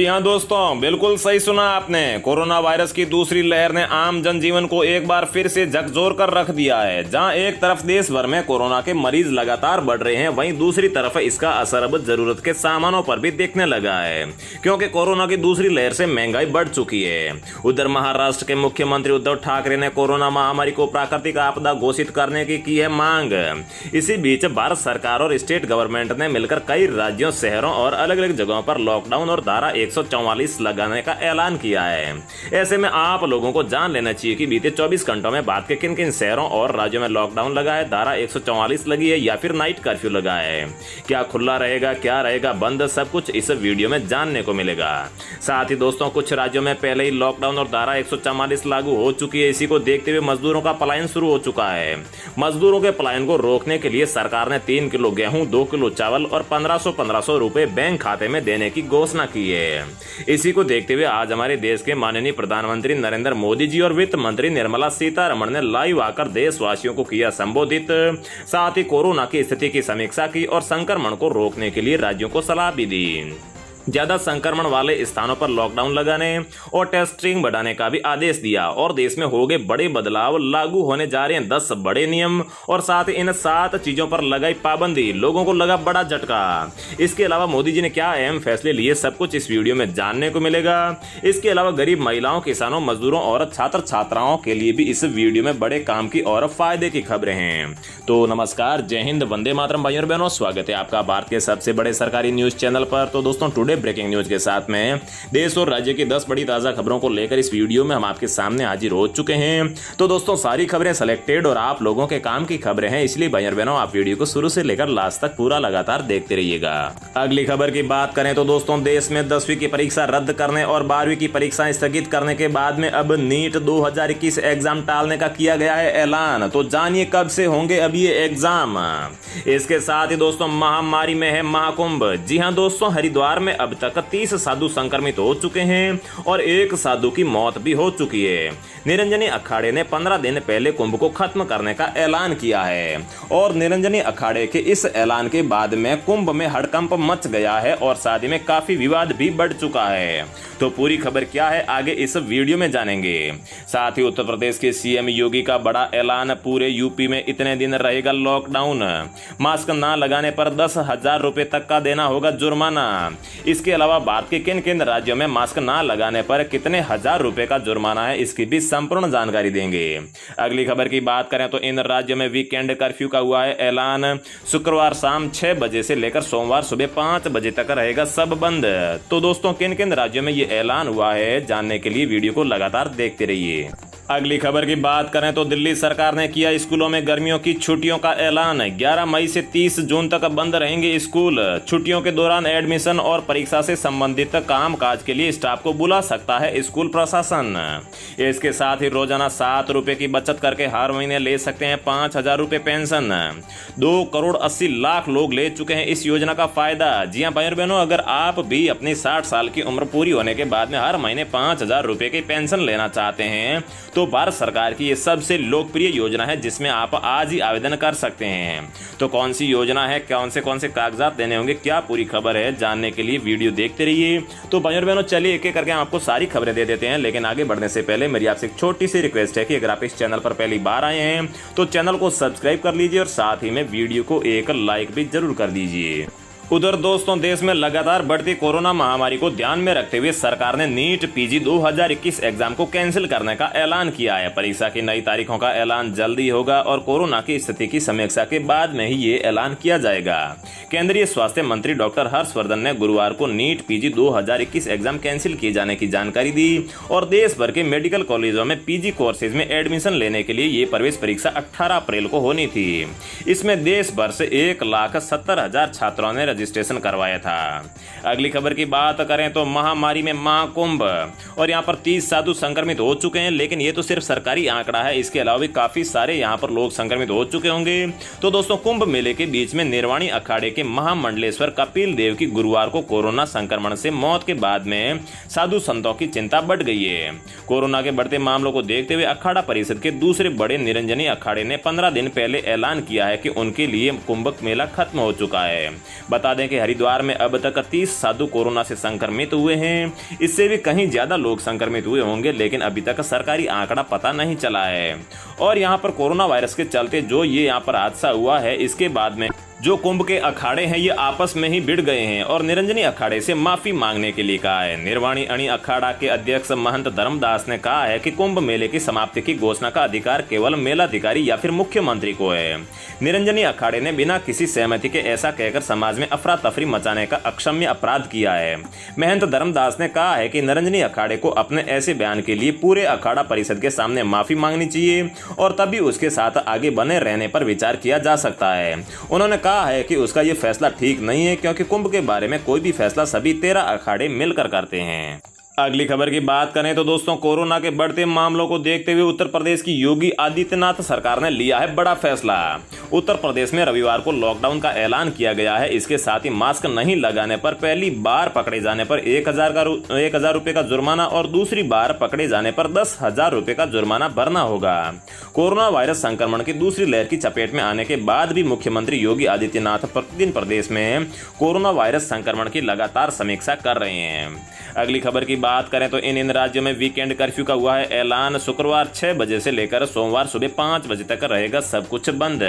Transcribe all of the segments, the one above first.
जी हां दोस्तों, बिल्कुल सही सुना आपने। कोरोना वायरस की दूसरी लहर ने आम जनजीवन को एक बार फिर से झकझोर कर रख दिया है। जहां एक तरफ देश भर में कोरोना के मरीज लगातार बढ़ रहे हैं, वहीं दूसरी तरफ इसका असर अब जरूरत के सामानों पर भी दिखने लगा है, क्योंकि कोरोना की दूसरी लहर से महंगाई बढ़ चुकी है। उधर महाराष्ट्र के मुख्यमंत्री उद्धव ठाकरे ने कोरोना महामारी को प्राकृतिक आपदा घोषित करने की है मांग। इसी बीच भारत सरकार और स्टेट गवर्नमेंट ने मिलकर कई राज्यों, शहरों और अलग अलग जगहों पर लॉकडाउन और धारा 144 लगाने का ऐलान किया है। ऐसे में आप लोगों को जान लेना चाहिए कि बीते 24 घंटों में भारत के किन किन शहरों और राज्यों में लॉकडाउन लगा है, धारा 144 लगी है या फिर नाइट कर्फ्यू लगा है। क्या खुला रहेगा, क्या रहेगा बंद, सब कुछ इस वीडियो में जानने को मिलेगा। साथ ही दोस्तों, कुछ राज्यों में पहले ही लॉकडाउन और धारा 144 लागू हो चुकी है। इसी को देखते हुए मजदूरों का पलायन शुरू हो चुका है। मजदूरों के पलायन को रोकने के लिए सरकार ने 3 किलो गेहूं, 2 किलो चावल और 1500 रुपए बैंक खाते में देने की घोषणा की है। इसी को देखते हुए आज हमारे देश के माननीय प्रधानमंत्री नरेंद्र मोदी जी और वित्त मंत्री निर्मला सीतारमण ने लाइव आकर देशवासियों को किया संबोधित। साथ ही कोरोना की स्थिति की समीक्षा की और संक्रमण को रोकने के लिए राज्यों को सलाह भी दी। ज्यादा संक्रमण वाले स्थानों पर लॉकडाउन लगाने और टेस्टिंग बढ़ाने का भी आदेश दिया। और देश में हो गए बड़े बदलाव, लागू होने जा रहे हैं 10 बड़े नियम और साथ ही इन 7 चीजों पर लगाई पाबंदी। लोगों को लगा बड़ा झटका। इसके अलावा मोदी जी ने क्या अहम फैसले लिए, सब कुछ इस वीडियो में जानने को मिलेगा। इसके अलावा गरीब महिलाओं, किसानों, मजदूरों और छात्र छात्राओं के लिए भी इस वीडियो में बड़े काम की और फायदे की खबरें हैं। तो नमस्कार, जय हिंद, वंदे मातरम भाइयों और बहनों, स्वागत है आपका भारत के सबसे बड़े सरकारी न्यूज चैनल पर। तो दोस्तों, टुडे ब्रेकिंग न्यूज के साथ में देश और राज्य की 10 बड़ी ताजा खबरों को लेकर इस वीडियो में हम आपके सामने हाजिर हो चुके हैं। तो दोस्तों, सारी खबरें सिलेक्टेड और आप लोगों के काम की खबरें हैं, इसलिए भाई और बहनों आप वीडियो को शुरू से लेकर लास्ट तक पूरा लगातार देखते रहिएगा। अगली खबर की बात करें तो दोस्तों, देश में 10वीं की परीक्षा रद्द करने और 12वीं की परीक्षाएं स्थगित करने के बाद में अब नीट 2021 एग्जाम टालने का किया गया है ऐलान। तो जानिए कब से होंगे अब ये एग्जाम। इसके साथ ही दोस्तों, महामारी में है महाकुंभ। जी हां दोस्तों, हरिद्वार में अब तक 30 साधु संक्रमित हो चुके हैं और एक साधु की मौत भी हो चुकी है। निरंजनी अखाड़े ने 15 दिन पहले कुंभ को खत्म करने का ऐलान किया है और निरंजनी अखाड़े के इस ऐलान के बाद में कुंभ में हड़कंप मच गया है और साथ ही में काफी विवाद भी बढ़ चुका है। तो पूरी खबर क्या है, आगे इस वीडियो में जानेंगे। साथ ही उत्तर प्रदेश के सीएम योगी का बड़ा ऐलान, पूरे यूपी में इतने दिन रहेगा लॉकडाउन। मास्क ना लगाने पर 10,000 रुपए तक का देना होगा जुर्माना। इसके अलावा भारत के किन किन राज्यों में मास्क ना लगाने पर कितने हजार रुपए का जुर्माना है, इसकी भी संपूर्ण जानकारी देंगे। अगली खबर की बात करें तो इन राज्यों में वीकेंड कर्फ्यू का हुआ है ऐलान। शुक्रवार शाम 6 बजे से लेकर सोमवार सुबह 5 बजे तक रहेगा सब बंद। तो दोस्तों, किन किन राज्यों में ये ऐलान हुआ है, जानने के लिए वीडियो को लगातार देखते रहिए। अगली खबर की बात करें तो दिल्ली सरकार ने किया स्कूलों में गर्मियों की छुट्टियों का ऐलान। 11 मई से 30 जून तक बंद रहेंगे स्कूल। छुट्टियों के दौरान एडमिशन और परीक्षा से संबंधित कामकाज के लिए स्टाफ को बुला सकता है स्कूल प्रशासन। इसके साथ ही रोजाना 7 रुपए की बचत करके हर महीने ले सकते हैं 5,000 रुपए पेंशन। 2 करोड़ 80 लाख लोग ले चुके हैं इस योजना का फायदा। जी हाँ भाई और बहनों, अगर आप भी अपनी 60 साल की उम्र पूरी होने के बाद में हर महीने 5,000 रुपए की पेंशन लेना चाहते हैं तो भारत सरकार की ये सबसे लोकप्रिय योजना है, जिसमें आप आज ही आवेदन कर सकते हैं। तो कौन सी योजना है, कौन से कागजात देने होंगे, क्या पूरी खबर है, जानने के लिए वीडियो देखते रहिए। तो भाई और बहनों, चलिए एक एक करके आपको सारी खबरें दे देते हैं, लेकिन आगे बढ़ने से पहले मेरी आपसे एक छोटी सी रिक्वेस्ट है कि अगर आप इस चैनल पर पहली बार आए हैं तो चैनल को सब्सक्राइब कर लीजिए और साथ ही में वीडियो को एक लाइक भी जरूर कर दीजिए। उधर दोस्तों, देश में लगातार बढ़ती कोरोना महामारी को ध्यान में रखते हुए सरकार ने नीट पीजी 2021 एग्जाम को कैंसिल करने का ऐलान किया है। परीक्षा की नई तारीखों का ऐलान जल्दी होगा और कोरोना की स्थिति की समीक्षा के बाद में ही ये ऐलान किया जाएगा। केंद्रीय स्वास्थ्य मंत्री डॉक्टर हर्षवर्धन ने गुरुवार को नीट पीजी 2021 एग्जाम कैंसिल किए जाने की जानकारी दी और देश भर के मेडिकल कॉलेजों में पीजी कोर्सेज में एडमिशन लेने के लिए ये प्रवेश परीक्षा 18 अप्रैल को होनी थी। इसमें देश भर से 1,70,000 छात्रों ने रजिस्ट्रेशन करवाया था। अगली खबर की बात करें तो महामारी में महाकुंभ और यहाँ पर 30 साधु संक्रमित हो चुके हैं, लेकिन ये तो सिर्फ सरकारी आंकड़ा है। इसके अलावा भी काफी सारे यहाँ पर लोग संक्रमित हो चुके होंगे। तो दोस्तों, कुंभ मेले के बीच में निर्वाणी अखाड़े के महामंडलेश्वर कपिल देव की गुरुवार को कोरोना संक्रमण से मौत के बाद में साधु संतों की चिंता बढ़ गई है। कोरोना के बढ़ते मामलों को देखते हुए अखाड़ा परिषद के दूसरे बड़े निरंजनी अखाड़े ने 15 दिन पहले ऐलान किया है कि उनके लिए कुंभ मेला खत्म हो चुका है। बता बता दें कि हरिद्वार में अब तक 30 साधु कोरोना से संक्रमित हुए हैं। इससे भी कहीं ज्यादा लोग संक्रमित हुए होंगे, लेकिन अभी तक सरकारी आंकड़ा पता नहीं चला है। और यहाँ पर कोरोना वायरस के चलते जो ये यहाँ पर हादसा हुआ है, इसके बाद में जो कुंभ के अखाड़े हैं ये आपस में ही भिड़ गए हैं और निरंजनी अखाड़े से माफी मांगने के लिए कहा है। निर्वाणी अणी अखाड़ा के अध्यक्ष महंत धर्मदास ने कहा है कि कुंभ मेले की समाप्ति की घोषणा का अधिकार केवल मेलाधिकारी या फिर मुख्यमंत्री को है। निरंजनी अखाड़े ने बिना किसी सहमति के ऐसा कहकर समाज में अफरा तफरी मचाने का अक्षम्य अपराध किया है। महंत धर्मदास ने कहा है कि निरंजनी अखाड़े को अपने ऐसे बयान के लिए पूरे अखाड़ा परिषद के सामने माफी मांगनी चाहिए और तभी उसके साथ आगे बने रहने पर विचार किया जा सकता है। उन्होंने कहा है कि उसका ये फैसला ठीक नहीं है, क्योंकि कुंभ के बारे में कोई भी फैसला सभी 13 अखाड़े मिलकर करते हैं। अगली खबर की बात करें तो दोस्तों, कोरोना के बढ़ते मामलों को देखते हुए उत्तर प्रदेश की योगी आदित्यनाथ सरकार ने लिया है बड़ा फैसला। उत्तर प्रदेश में रविवार को लॉकडाउन का ऐलान किया गया है। इसके साथ ही मास्क नहीं लगाने पर पहली बार पकड़े जाने पर 1,000 रुपए का जुर्माना और दूसरी बार पकड़े जाने पर 10,000 रुपए का जुर्माना भरना होगा। कोरोना वायरस संक्रमण की दूसरी लहर की चपेट में आने के बाद भी मुख्यमंत्री योगी आदित्यनाथ प्रतिदिन प्रदेश में कोरोना वायरस संक्रमण की लगातार समीक्षा कर रहे हैं। अगली खबर की बात करें तो इन राज्यों में वीकेंड कर्फ्यू का हुआ है ऐलान। शुक्रवार 6 बजे से लेकर सोमवार सुबह 5 बजे तक रहेगा सब कुछ बंद।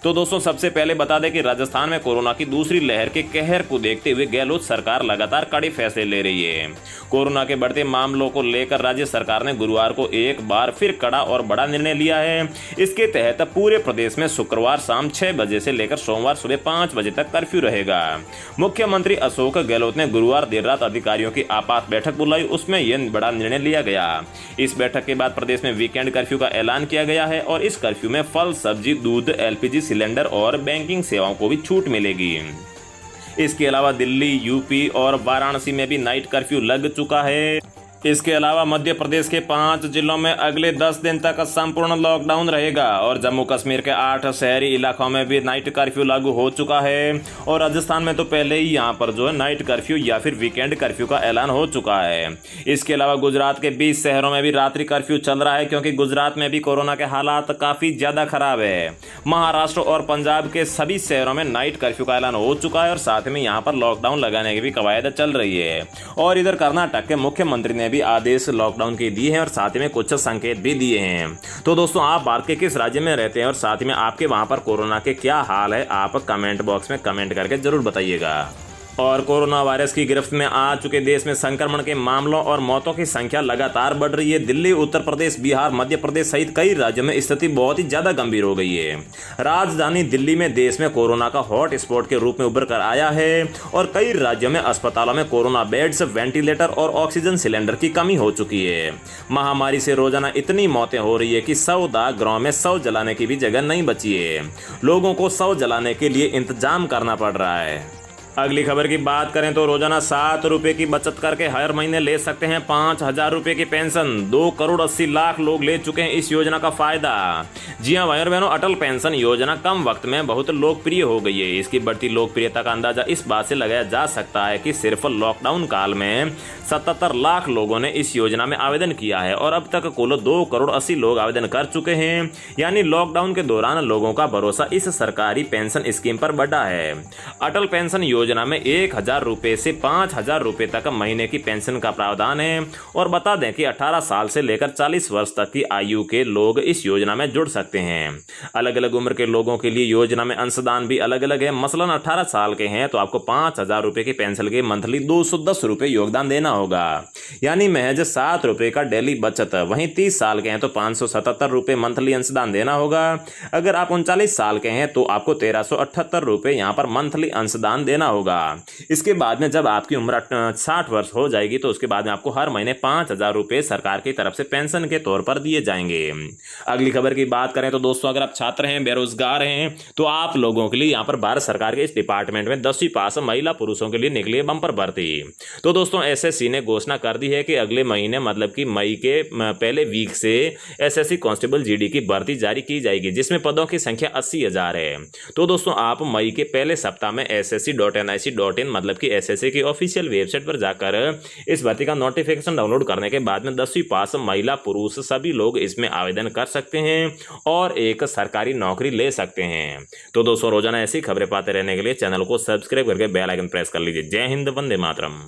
तो दोस्तों, सबसे पहले बता दें कि राजस्थान में कोरोना की दूसरी लहर के कहर को देखते हुए गहलोत सरकार लगातार कड़े फैसले ले रही है। कोरोना के बढ़ते मामलों को लेकर राज्य सरकार ने गुरुवार को एक बार फिर कड़ा और बड़ा निर्णय लिया है। इसके तहत पूरे प्रदेश में शुक्रवार शाम 6 बजे से लेकर सोमवार सुबह 5 बजे तक कर्फ्यू रहेगा। मुख्यमंत्री अशोक गहलोत ने गुरुवार देर रात अधिकारियों की आपात बैठक बुलाई, उसमें यह बड़ा निर्णय लिया गया। इस बैठक के बाद प्रदेश में वीकेंड कर्फ्यू का ऐलान किया गया है और इस कर्फ्यू में फल, सब्जी, दूध, एलपीजी सिलेंडर और बैंकिंग सेवाओं को भी छूट मिलेगी। इसके अलावा दिल्ली, यूपी और वाराणसी में भी नाइट कर्फ्यू लग चुका है। इसके अलावा मध्य प्रदेश के 5 जिलों में अगले 10 दिन तक संपूर्ण लॉकडाउन रहेगा और जम्मू कश्मीर के 8 शहरी इलाकों में भी नाइट कर्फ्यू लागू हो चुका है। और राजस्थान में तो पहले ही यहाँ पर जो है नाइट कर्फ्यू या फिर वीकेंड कर्फ्यू का ऐलान हो चुका है। इसके अलावा गुजरात के 20 शहरों में भी रात्रि कर्फ्यू चल रहा है, क्योंकि गुजरात में भी कोरोना के हालात काफी ज्यादा खराब है। महाराष्ट्र और पंजाब के सभी शहरों में नाइट कर्फ्यू का ऐलान हो चुका है और साथ में यहाँ पर लॉकडाउन लगाने की भी कवायद चल रही है। और इधर कर्नाटक के मुख्यमंत्री ने भी आदेश लॉकडाउन के दिए हैं और साथ में कुछ संकेत भी दिए हैं। तो दोस्तों, आप भारत के किस राज्य में रहते हैं और साथ में आपके वहां पर कोरोना के क्या हाल है, आप कमेंट बॉक्स में कमेंट करके जरूर बताइएगा। और कोरोना वायरस की गिरफ्त में आ चुके देश में संक्रमण के मामलों और मौतों की संख्या लगातार बढ़ रही है। दिल्ली, उत्तर प्रदेश, बिहार, मध्य प्रदेश सहित कई राज्यों में स्थिति बहुत ही ज्यादा गंभीर हो गई है। राजधानी दिल्ली में देश में कोरोना का हॉट स्पॉट के रूप में उभर कर आया है और कई राज्यों में अस्पतालों में कोरोना बेड्स, वेंटिलेटर और ऑक्सीजन सिलेंडर की कमी हो चुकी है। महामारी से रोजाना इतनी मौतें हो रही है कि 100 डाकघरों में शव जलाने की भी जगह नहीं बची है। लोगों को शव जलाने के लिए इंतजाम करना पड़ रहा है। अगली खबर की बात करें तो रोजाना 7 रुपए की बचत करके हर महीने ले सकते हैं 5,000 रुपए की पेंशन। 2 करोड़ 80 लाख लोग ले चुके हैं इस योजना का फायदा। जी हां भाई और बहनों, अटल पेंशन योजना कम वक्त में बहुत लोकप्रिय हो गई है। इसकी बढ़ती लोकप्रियता का अंदाजा इस बात से लगाया जा सकता है कि सिर्फ लॉकडाउन काल में 77 लाख लोगों ने इस योजना में आवेदन किया है और अब तक कुल 2 करोड़ 80 लोग आवेदन कर चुके हैं। यानी लॉकडाउन के दौरान लोगों का भरोसा इस सरकारी पेंशन स्कीम पर बढ़ा है। अटल पेंशन योजना में 1,000 रुपए से 5,000 रुपए तक महीने की पेंशन का प्रावधान है। और बता दें कि 18 साल से लेकर 40 वर्ष तक की आयु के लोग इस योजना में जुड़ सकते हैं। अलग अलग उम्र के लोगों के लिए योजना में अंशदान भी अलग अलग है। मसलन 18 साल के हैं तो आपको 5,000 रुपए की पेंशन के मंथली 210 रुपए योगदान देना होगा, यानी महज 7 रुपए का डेली बचत। वहीं 30 साल के हैं तो 577 रुपए मंथली अंशदान देना होगा। अगर आप 39 साल के हैं तो आपको 1378 रुपए यहाँ पर मंथली अंशदान देना होगा। इसके बाद में जब आपकी उम्र 60 वर्ष हो जाएगी तो उसके बाद में आपको हर महीने 5,000 रुपए सरकार की तरफ से पेंशन के तौर पर दिए जाएंगे। अगली खबर की बात करें तो दोस्तों, अगर आप छात्र हैं, बेरोजगार हैं तो आप लोगों के लिए यहाँ पर भारत सरकार के इस डिपार्टमेंट में 10वीं पास महिला पुरुषों के लिए निकली है बम्पर भर्ती। तो दोस्तों, एसएससी ने घोषणा कर दी है कि अगले महीने मतलब कि मई के पहले वीक से एसएससी कांस्टेबल जीडी की भर्ती जारी की जाएगी, जिसमें पदों की संख्या 80,000 है। तो दोस्तों, आप मई के पहले सप्ताह में SSC.in NIC.in मतलब कि SSC की ऑफिशियल वेबसाइट पर जाकर इस भर्ती का नोटिफिकेशन डाउनलोड करने के बाद में 10वीं पास महिला पुरुष सभी लोग इसमें आवेदन कर सकते हैं और एक सरकारी नौकरी ले सकते हैं। तो दोस्तों रोजाना ऐसी खबरें पाते रहने के लिए चैनल को सब्सक्राइब करके बेल आइकन प्रेस कर लीजिए। जय हिंद, वंदे मातरम।